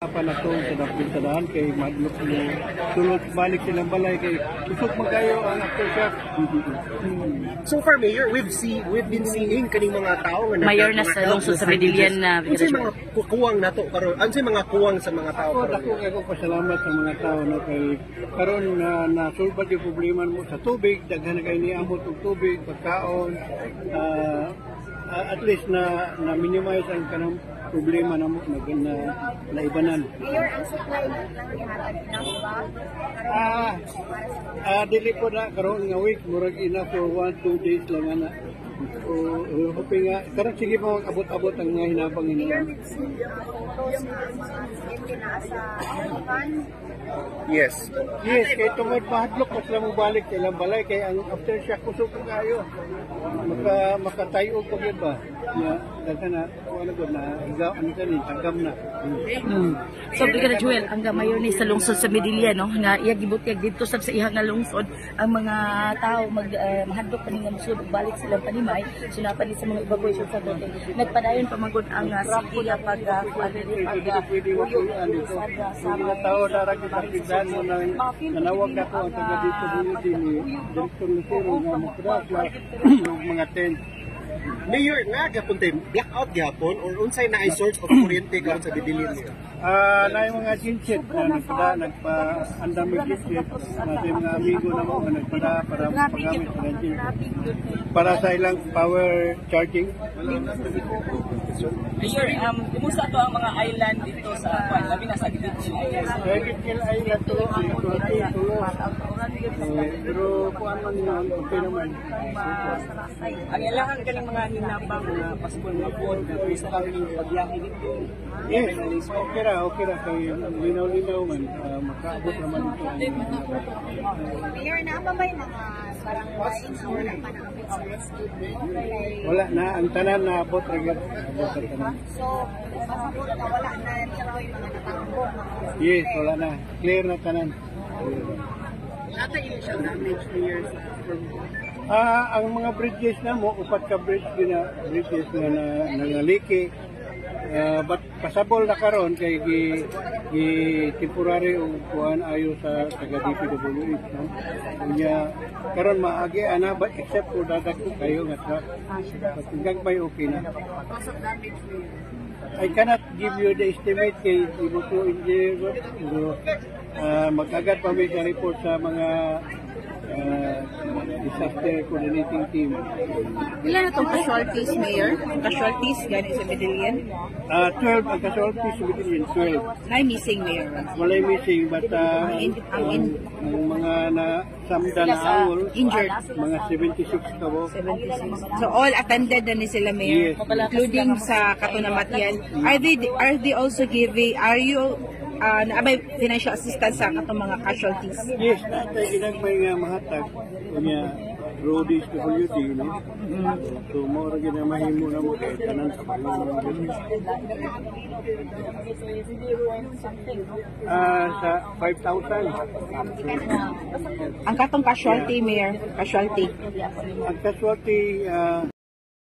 Panatong sa napintalaan kay madlok mo sulod balik silang balay kay usok magayo ang aftershock. So far, Mayor, we've been seeing kaning mga tao nga Mayor na sa lungsod sa Medellin na unsay mga kuwang nato karon, unsay mga kuwang sa mga tao karon. Ako kay pasalamat sa mga tao na kay karon na nasulbad yung problema mo sa tubig, daghan kay niamot og tubig, pagkaon, at least na minimize ang kanang problema na mo na ibanan. Mayor, ang supply lang ihatag na ba? Dili ko na karon nga week murag ina for 1-2 days lang ana. So hoping nga karon sige pa abot-abot ang nga hinabang Mayor, nila. we've seen photos na sa Alpan. Yes. Yes, kay tungod mahadlok pa sila mobalik sa ilang balay kay ang aftershock kusog kayo. Makatayo ko gyud ba? Ya, daghan na ano gud na igaw ano kani tagam na. So, Brigadier Joel, ang mayor ni sa lungsod sa Medellin, no, nga iya gibutyag dito sa ihang nga lungsod, ang mga tao mahadlok pa nga musud balik silang panimay, sinapan ni sa mga evacuation sa dote. Nagpadayon pa magud ang city nga Pwede mo ko dito. Mga tao darag kita mo nang nanawag na ko ang taga dito din ni Dr. Lucero nga magpradya mga tent. Mayor, nga gapon tay blackout gyapon or unsay na ay source of kuryente karon sa Medellin niyo? Na yung mga genset na nagpa-andam yung genset natin mga amigo na mo na nagpada para magamit sa genset para sa ilang power charging. Mayor, kumusta to ang mga island dito sa Kwan? Labi na sa Gitgil Island. Sa Gitgil Island tulo, pero kuan man nila, okay naman. Ang ilangan kaning mga hinabang na paskol na po, na pwesta kami ng pagyahe dito. Yes, okay ra kay linaw-linaw man, makaabot naman ito. Mayor, naababay mga barangay na wala pa nakapit sa rescue. Wala na, ang tanan na abot ra gyud. So, masabot na wala na dito yung mga natakbo. Yes, wala na. Clear na tanan. Ata initial damage, Mayor, Ang mga bridges na mo, upat ka bridges nga nangaliki. But pasabol na karon kay temporary o kuan ayo sa taga DPWH, no? Kanya karon maagi ana ba except for dadag kayo nga truck. Hanggang may okay na. I cannot give you the estimate kay ibo ko engineer magagad pa may report sa mga disaster coordinating team. Ilan na itong casualties, Mayor? Casualties gani sa Medellin? 12 ang casualties sa Medellin, 12. Na missing, Mayor. Walay missing but ang mga nasamda na angol, Injured. mga 76 ka bo. 76. So all attended na ni sila, Mayor, Yes. including sa Katunamatian. Are they also giving, may financial assistance sa katong mga casualties? Yes, natay ginagmay nga mahatag kunya roadies to WD, no? So mo ra gid mahimo na mo kay tanan sa sa 5,000. Ang katong casualty, Mayor, casualty. Ang casualty